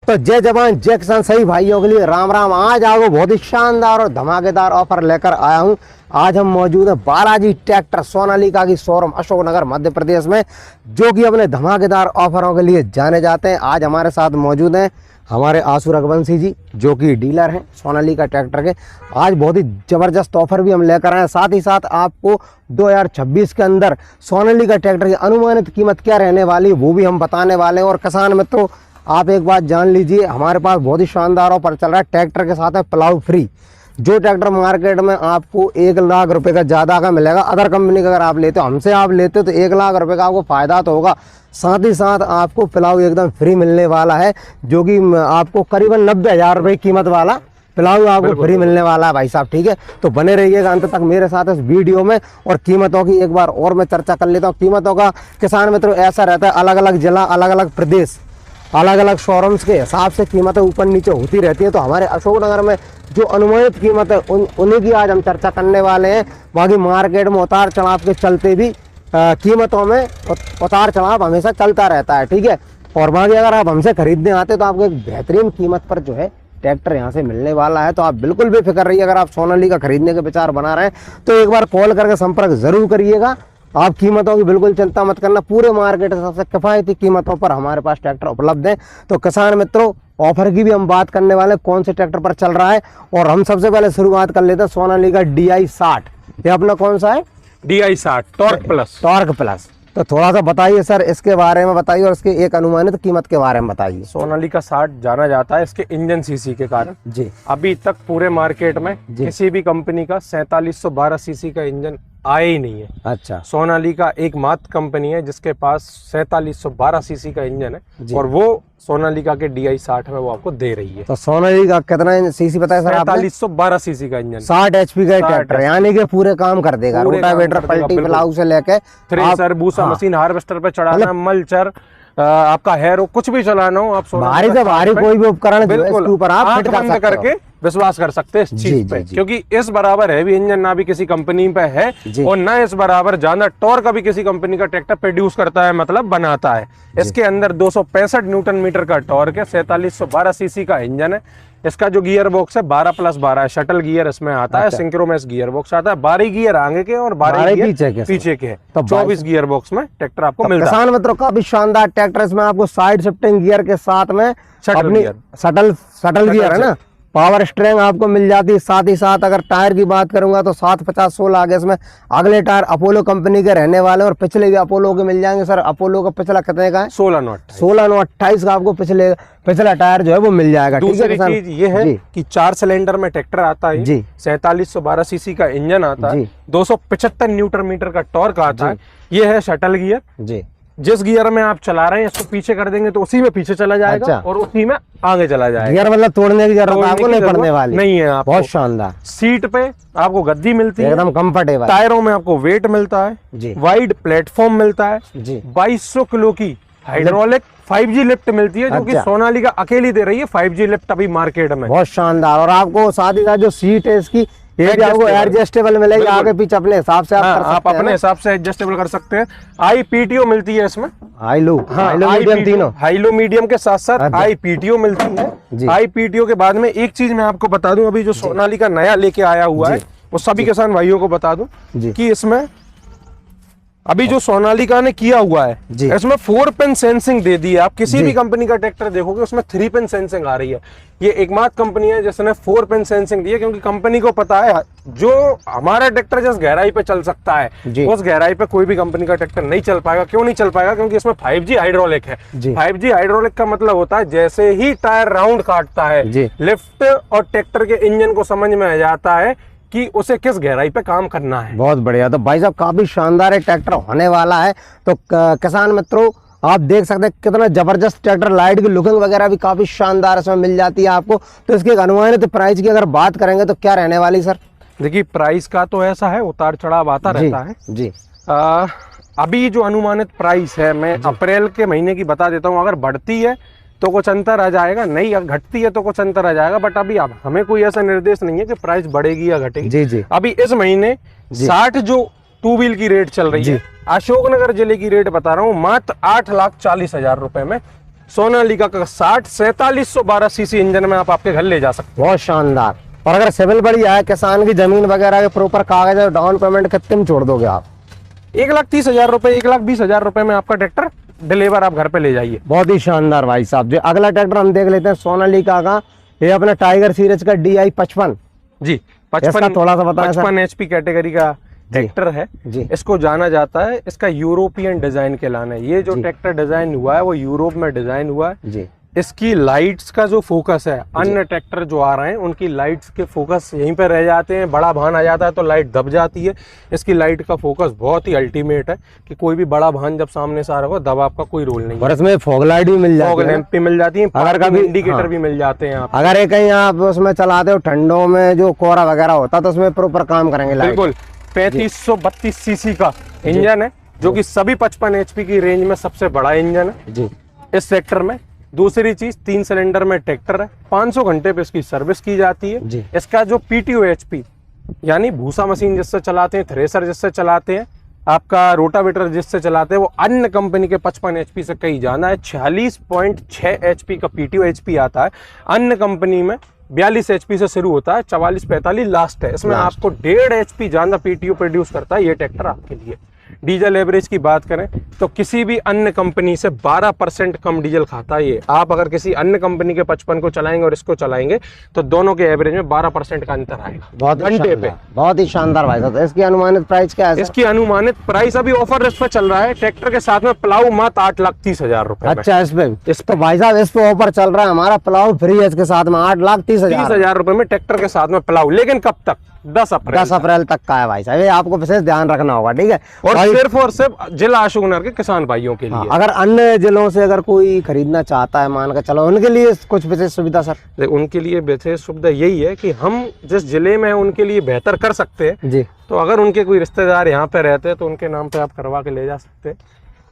तो जय जवान जय किसान सही भाइयों के लिए राम राम। आज आपको बहुत ही शानदार और धमाकेदार ऑफर लेकर आया हूं। आज हम मौजूद है बालाजी ट्रैक्टर सोनालिका की शोरूम अशोकनगर मध्य प्रदेश में, जो कि अपने धमाकेदार ऑफरों के लिए जाने जाते हैं। आज हमारे साथ मौजूद हैं हमारे आशु रघुवंशी जी, जो कि डीलर हैं सोनालिका ट्रैक्टर के। आज बहुत ही ज़बरदस्त ऑफर भी हम लेकर आए हैं। साथ ही साथ आपको 2026 के अंदर सोनालिका ट्रैक्टर की अनुमानित कीमत क्या रहने वाली है वो भी हम बताने वाले हैं। और किसान मित्रों, आप एक बात जान लीजिए, हमारे पास बहुत ही शानदार ऑफर चल रहा है। ट्रैक्टर के साथ है प्लाऊ फ्री। जो ट्रैक्टर मार्केट में आपको 1 लाख रुपए का ज़्यादा का मिलेगा, अदर कंपनी का अगर आप लेते हो, हमसे आप लेते हो तो 1 लाख रुपए का आपको फ़ायदा तो होगा, साथ ही साथ आपको प्लाऊ एकदम फ्री मिलने वाला है, जो कि आपको करीबन 90,000 रुपये कीमत वाला प्लाऊ आपको फ्री मिलने वाला है भाई साहब। ठीक है, तो बने रहिएगा अंत तक मेरे साथ इस वीडियो में। और कीमतों की एक बार और मैं चर्चा कर लेता हूँ। कीमतों का किसान मित्रों ऐसा रहता है, अलग अलग जिला, अलग अलग प्रदेश, अलग अलग शोरूम्स के हिसाब से कीमतें ऊपर नीचे होती रहती है। तो हमारे अशोकनगर में जो अनुमानित कीमत है उन्हीं की आज हम चर्चा करने वाले हैं। बाकी मार्केट में उतार चढ़ाव के चलते भी कीमतों में उतार चढ़ाव हमेशा चलता रहता है। ठीक है, और बाकी अगर आप हमसे खरीदने आते तो आपको एक बेहतरीन कीमत पर जो है ट्रैक्टर यहाँ से मिलने वाला है। तो आप बिल्कुल बेफिक्र रहिए। अगर आप सोनालिका खरीदने के विचार बना रहे हैं तो एक बार कॉल करके संपर्क जरूर करिएगा। आप कीमतों की बिल्कुल चिंता मत करना, पूरे मार्केट से सबसे किफायती कीमतों पर हमारे पास ट्रैक्टर उपलब्ध है। तो किसान मित्रों, ऑफर की भी हम बात करने वाले हैं, कौन से ट्रैक्टर पर चल रहा है। और हम सबसे पहले शुरुआत कर लेते हैं सोनालिका DI 60। ये अपना कौन सा है? DI 60 torque plus. Torque plus. तो थोड़ा सा बताइए सर, इसके बारे में बताइए और इसकी एक अनुमानित कीमत के बारे में बताइए। सोनालिका 60 जाना जाता है इसके इंजन सीसी के कारण जी। अभी तक पूरे मार्केट में किसी भी कंपनी का 4712 सीसी का इंजन आया ही नहीं है। अच्छा। सोनालिका एकमात्र कंपनी है जिसके पास 4712 सीसी का इंजन है, और वो सोनालिका के DI 60 में वो आपको दे रही है। तो सोनालिका कितना सीसी बताया सर आपने? 4712 सीसी का इंजन, 60 HP का ट्रैक्टर, यानी कि पूरे काम कर देगा। रोटावेटर, पलटी, प्लाऊ से लेके थ्रेसर, भूसा मशीन, हार्वेस्टर पे चढ़ाना, मल्चर, आपका हेरो, कुछ भी चलाना हो आप भारी से भारी कोई भी उपकरण बिल्कुल इसके ऊपर आप फिट बंद करके विश्वास कर सकते हैं इस चीज पे, क्योंकि इस बराबर हैवी इंजन ना भी किसी कंपनी पे है और ना इस बराबर ज्यादा टॉर्क का भी किसी कंपनी का ट्रैक्टर प्रोड्यूस करता है, मतलब बनाता है। इसके अंदर 265 न्यूटन मीटर का टॉर्क है, 4712 सीसी का इंजन है। इसका जो गियर बॉक्स है 12+12 है, शटल गियर इसमें आता है, सिंक्रोमेस गियर बॉक्स आता है, 12 गियर आगे के और 12 गियर पीछे के हैं। तो 24 गियर बॉक्स में ट्रैक्टर आपको मिलता है। किसान मित्रों का भी शानदार ट्रैक्टर, इसमें आपको साइड शिफ्टिंग गियर के साथ में शटल गियर है ना, पावर स्ट्रेंग आपको मिल जाती है। साथ ही साथ अगर टायर की बात करूंगा तो 750-16 आगे इसमें अगले टायर अपोलो कंपनी के रहने वाले, और पिछले भी अपोलो के मिल जाएंगे। सर अपोलो का पिछला कितने का है? 16/9/28 का आपको पिछला टायर जो है वो मिल जाएगा। दूसरी चीज ये है कि 4 सिलेंडर में ट्रैक्टर आता है जी, 4712 सीसी का इंजन आता है, 275 न्यूटन मीटर का टॉर्क आता है। ये है शटल गियर जी। जिस गियर में आप चला रहे हैं इसको पीछे कर देंगे तो उसी में पीछे चला जाएगा। और उसी में आगे चला जाएगा। गियर मतलब तोड़ने की जरूरत आपको नहीं पड़ने वाली नहीं है आपको। बहुत शानदार। सीट पे आपको गद्दी मिलती है, एकदम कंफर्टेबल। टायरों में आपको वेट मिलता है जी, वाइड प्लेटफॉर्म मिलता है जी, 2200 किलो की हाइड्रोलिक 5G लिफ्ट मिलती है, जो कि सोनालिका अकेली दे रही है 5G लिफ्ट अभी मार्केट में। बहुत शानदार। और आपको साथ ही साथ जो सीट है इसकी, ये भी आपको एडजस्टेबल मिलेगी, आगे पीछे अपने हिसाब से आप अपने हिसाब से एडजस्टेबल कर सकते हैं। IPTO मिलती है इसमें, हाई-लो मीडियम तीनों, हाई-लो मीडियम के साथ साथ IPTO मिलती है। IPTO के बाद में एक चीज मैं आपको बता दूं, अभी जो सोनालिका नया लेके आया हुआ है वो सभी किसान भाइयों को बता दूं कि इसमें अभी जो सोनालिका ने किया हुआ है इसमें 4 पिन सेंसिंग दे दी है। आप किसी भी कंपनी का ट्रैक्टर देखोगे उसमें 3 पिन सेंसिंग आ रही है। ये एकमात्र कंपनी है जिसने 4 पिन सेंसिंग दी है, क्योंकि कंपनी को पता है जो हमारा ट्रैक्टर जिस गहराई पे चल सकता है उस गहराई पे कोई भी कंपनी का ट्रैक्टर नहीं चल पाएगा। क्यों नहीं चल पाएगा? क्योंकि इसमें 5G हाइड्रोलिक है। 5G हाइड्रोलिक का मतलब होता है जैसे ही टायर राउंड काटता है, लिफ्ट और ट्रैक्टर के इंजन को समझ में आ जाता है कि उसे किस गहराई पे काम करना है। बहुत बढ़िया। तो भाई साहब काफी शानदार एक ट्रैक्टर होने वाला है। तो किसान मित्रों, आप देख सकते हैं कितना जबरदस्त ट्रैक्टर, लाइट की लुकिंग वगैरह भी काफी शानदार इसमें मिल जाती है आपको। तो इसके अनुमानित प्राइस की अगर बात करेंगे तो क्या रहने वाली सर? देखिए, प्राइस का तो ऐसा है, उतार चढ़ाव आता रहता है जी। अभी जो अनुमानित प्राइस है मैं अप्रैल के महीने की बता देता हूँ। अगर बढ़ती है तो कुछ अंतर आ जाएगा, नहीं घटती है तो कुछ अंतर आ जाएगा, बट अभी अब हमें कोई ऐसा निर्देश नहीं है कि प्राइस बढ़ेगी या घटेगी जी। अभी इस महीने 60 जो 2 व्हील की रेट चल रही है, अशोकनगर जिले की रेट बता रहा हूँ, मात्र 8,40,000 रुपए में सोनालिका का 4712 सीसी इंजन में आप आपके घर ले जा सकते बहुत शानदार। और अगर सिविल बढ़िया है, किसान की जमीन वगैरह के प्रॉपर कागज और डाउन पेमेंट कितने में छोड़ दोगे आप? 1,30,000 रुपए, 1,20,000 रुपए में आपका ट्रैक्टर डिलीवर आप घर पे ले जाइए। बहुत ही शानदार भाई साहब। जो अगला ट्रैक्टर हम देख लेते हैं सोनालिका का, ये अपना टाइगर सीरीज का DI 55 जी, इसका थोड़ा सा बताएं सर। 55 HP कैटेगरी का ट्रैक्टर है जी। इसको जाना जाता है, इसका यूरोपियन डिजाइन कहलाना है। ये जो ट्रैक्टर डिजाइन हुआ है वो यूरोप में डिजाइन हुआ है जी। इसकी लाइट्स का जो फोकस है, अन्य ट्रैक्टर जो आ रहे हैं उनकी लाइट्स के फोकस यहीं पे रह जाते हैं, बड़ा भान आ जाता है तो लाइट दब जाती है। इसकी लाइट का फोकस बहुत ही अल्टीमेट है कि कोई भी बड़ा भान जब सामने से आ रहा हो दबाव का कोई रोल नहीं है। और इसमें फॉग लाइट भी मिल जाती है, फॉग लैंप भी मिल जाती है, अगर कभी इंडिकेटर भी मिल जाते हैं आप। अगर ये कहीं आप उसमें चलाते हो ठंडों में जो कोहरा वगैरह होता तो उसमें प्रॉपर काम करेंगे लाइट। बिल्कुल 3532 सीसी का इंजन है जो कि सभी 55 HP की रेंज में सबसे बड़ा इंजन है जी इस ट्रैक्टर में। दूसरी चीज 3 सिलेंडर में ट्रैक्टर है, 500 घंटे पे इसकी सर्विस की जाती है जी। इसका जो PTO HP यानी भूसा मशीन जिससे चलाते हैं, थ्रेसर जिससे चलाते हैं, आपका रोटावेटर जिससे चलाते हैं, वो अन्य कंपनी के 55 HP से कहीं ज्यादा है। 46.6 HP का PTO HP आता है, अन्य कंपनी में 42 HP से शुरू होता है, 44-45 लास्ट है। इसमें आपको 1.5 HP ज्यादा PTO प्रोड्यूस करता है ये ट्रैक्टर आपके लिए। डीजल एवरेज की बात करें तो किसी भी अन्य कंपनी से 12% कम डीजल खाता है ये। आप अगर किसी अन्य कंपनी के 55 को चलाएंगे और इसको चलाएंगे तो दोनों के एवरेज में 12% का अंतर आएगा बहुत घंटे पे। बहुत ही शानदार भाई साहब। इसकी अनुमानित प्राइस क्या है? इसकी अनुमानित प्राइस अभी ऑफर इस पर चल रहा है, ट्रैक्टर के साथ में प्लाऊ मात्र 8,30,000 रुपए। अच्छा, इस पे भाई साहब इस पे ऑफर चल रहा है, हमारा प्लाऊ फ्री है इसके साथ में 8,30,000 रुपए में ट्रैक्टर के साथ में प्लाऊ। लेकिन कब तक? 10 अप्रैल तक का है भाई साहब, ये आपको विशेष ध्यान रखना होगा, ठीक है। और सिर्फ जिला अशोकनगर के किसान भाइयों के लिए। अगर अन्य जिलों से अगर कोई खरीदना चाहता है मान कर चलो, उनके लिए कुछ विशेष सुविधा सर? उनके लिए विशेष सुविधा यही है कि हम जिस जिले में उनके लिए बेहतर कर सकते हैं जी, तो अगर उनके कोई रिश्तेदार यहाँ पे रहते हैं तो उनके नाम पे आप करवा के ले जा सकते हैं।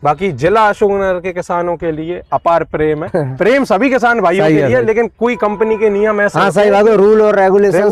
बाकी जिला अशोकनगर के किसानों के लिए अपार प्रेम है, प्रेम सभी किसान भाइयों के लिए, लेकिन कोई कंपनी के नियम ऐसे रूल और रेगुलेशन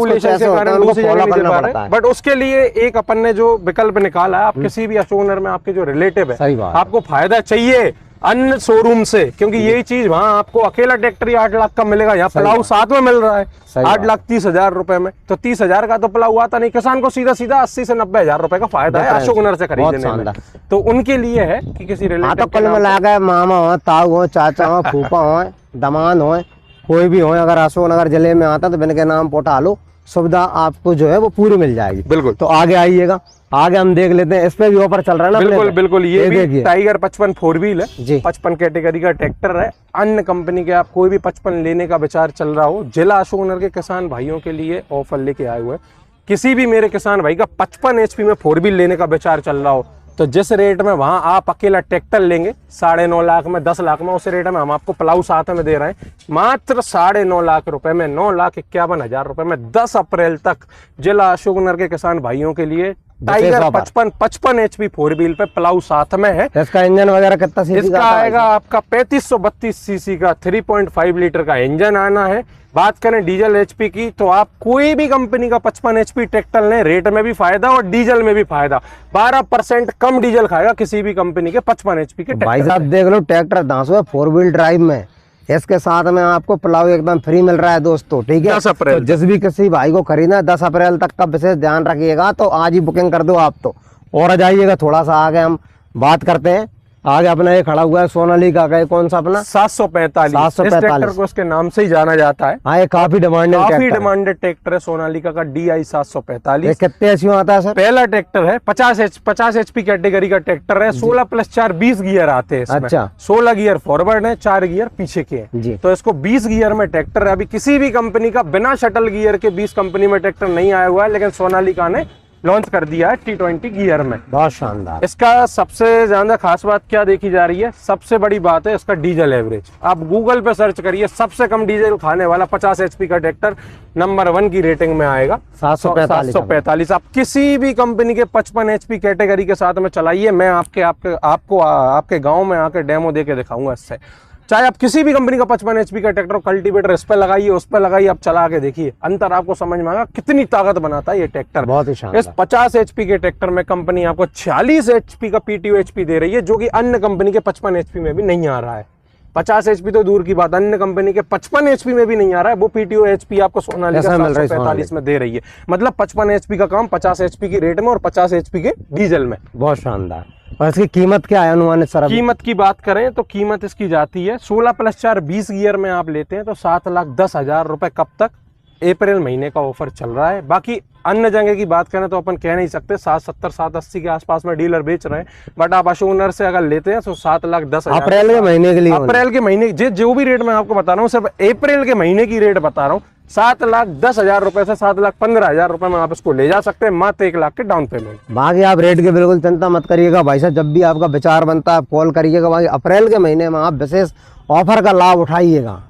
बट उसके लिए एक अपन ने जो विकल्प निकाला है, आप किसी भी अशोकनगर में आपके जो रिलेटिव है, आपको फायदा चाहिए अन्य शोरूम से, क्योंकि यही चीज वहाँ आपको अकेला ट्रैक्टर ही 8 लाख का मिलेगा, यहाँ प्लाऊ साथ में मिल रहा है 8,30,000 रुपए में। तो 30,000 का तो प्लाऊ आता नहीं, किसान को सीधा 80 से 90,000 रुपए का फायदा है अशोकनगर से खरीदने में। तो उनके लिए है कि किसी रिलेटिव कल में लगा मामा हो, ताऊ हो, चाचा हो, फूफा हो, दमान हो, कोई भी हो, अगर अशोकनगर जिले में आता तो बिन के नाम पोटा लो, सुविधा आपको जो है वो पूरी मिल जाएगी। बिल्कुल। तो आगे आइएगा, आगे हम देख लेते हैं, इस पे भी ऑफर चल रहा है ना? बिल्कुल बिल्कुल। ये भी टाइगर 55 4 व्हील है जी, 55 कैटेगरी का ट्रैक्टर है। अन्य कंपनी के आप कोई भी 55 लेने का विचार चल रहा हो, जिला अशोकनगर के किसान भाइयों के लिए ऑफर लेके आए हुए हैं। किसी भी मेरे किसान भाई का 55 HP में 4 व्हील लेने का विचार चल रहा हो तो जिस रेट में वहां आप अकेला ट्रैक्टर लेंगे 9.5 लाख में, 10 लाख में, उस रेट में हम आपको प्लाऊ साथ में दे रहे हैं मात्र 9.5 लाख रुपए में, 9,51,000 रुपए में। 10 अप्रैल तक जिला अशोकनगर के किसान भाइयों के लिए टाइगर 55 HP 4 व्हील पे प्लाऊ साथ में है। इसका इंजन वगैरह कितना सीसी का आएगा? आपका 3532 सीसी का 3.5 लीटर का इंजन आना है। बात करें डीजल HP की तो आप कोई भी कंपनी का 55 HP ट्रैक्टर लें, रेट में भी फायदा और डीजल में भी फायदा। 12% कम डीजल खाएगा किसी भी कंपनी के 55 HP के। भाई साहब देख लो, ट्रैक्टर 4 व्हील ड्राइव में, इसके साथ में आपको प्लाऊ एकदम फ्री मिल रहा है दोस्तों, ठीक है। 10 अप्रैल तो जिस भी किसी भाई को खरीदना है 10 अप्रैल तक का विशेष ध्यान रखिएगा, तो आज ही बुकिंग कर दो आप तो। और आ जाइएगा थोड़ा सा आगे, हम बात करते हैं। आगे अपना ये खड़ा हुआ है सोनालिका का, कौन सा अपना? 745। इस ट्रैक्टर को उसके नाम से ही जाना जाता है। हाँ, ये काफी डिमांडेड ट्रैक्टर है सोनालिका का DI 745। कितने एचपी में आता है सर? पहला ट्रैक्टर है 50 HP कैटेगरी का ट्रैक्टर है। 16 + 4 20 गियर आते हैं इसमें। अच्छा। 16 गियर फॉरवर्ड है, 4 गियर पीछे के हैं, तो इसको 20 गियर में ट्रैक्टर है। अभी किसी भी कंपनी का बिना शटल गियर के 20 कंपनी में ट्रैक्टर नहीं आया हुआ है, लेकिन सोनालिका ने लॉन्च कर दिया है T20 गियर में। बहुत शानदार। इसका सबसे ज्यादा खास बात क्या देखी जा रही है? सबसे बड़ी बात है इसका डीजल एवरेज। आप गूगल पे सर्च करिए, सबसे कम डीजल खाने वाला 50 HP का ट्रैक्टर नंबर 1 की रेटिंग में आएगा 745। आप किसी भी कंपनी के 55 HP कैटेगरी के साथ में चलाइए, मैं आपके गाँव में आके डेमो दे के दिखाऊंगा इससे। चाहे आप किसी भी कंपनी का 55 HP का ट्रैक्टर कल्टीवेटर इस पे लगाइए, उस पे लगाइए, आप चला के देखिए, अंतर आपको समझ में आएगा कितनी ताकत बनाता है ये ट्रैक्टर। बहुत ही शानदार। इस 50 HP के ट्रैक्टर में कंपनी आपको 46 HP का PTO HP दे रही है, जो कि अन्य कंपनी के 55 HP में भी नहीं आ रहा है। 50 HP तो दूर की बात, अन्य कंपनी के 55 HP में भी नहीं आ रहा है, वो PTO HP आपको सोनालिका 745 में दे रही है। मतलब 55 HP का काम 50 HP की रेट में और 50 HP के डीजल में। बहुत शानदार। और इसकी कीमत क्या है अनुमानित सर? कीमत की बात करें तो कीमत इसकी जाती है 16+4 20 गियर में आप लेते हैं तो 7,10,000 रुपए। कब तक? अप्रैल महीने का ऑफर चल रहा है। बाकी अन्य जगह की बात करें तो अपन कह नहीं सकते, 770 780 के आसपास में डीलर बेच रहे हैं, बट आप अशोक से अगर लेते हैं तो 7,10,000 अप्रैल के महीने के लिए। अप्रैल के महीने जो भी रेट मैं आपको बता रहा हूँ सिर्फ अप्रैल के महीने की रेट बता रहा हूँ। 7,10,000 रुपए से 7,15,000 रुपए में आप इसको ले जा सकते हैं, मात्र 1 लाख के डाउन पेमेंट। बाकी आप रेट की बिल्कुल चिंता मत करिएगा भाई साहब, जब भी आपका विचार बनता है आप कॉल करिएगा। बाकी अप्रैल के महीने में आप विशेष ऑफर का लाभ उठाइएगा।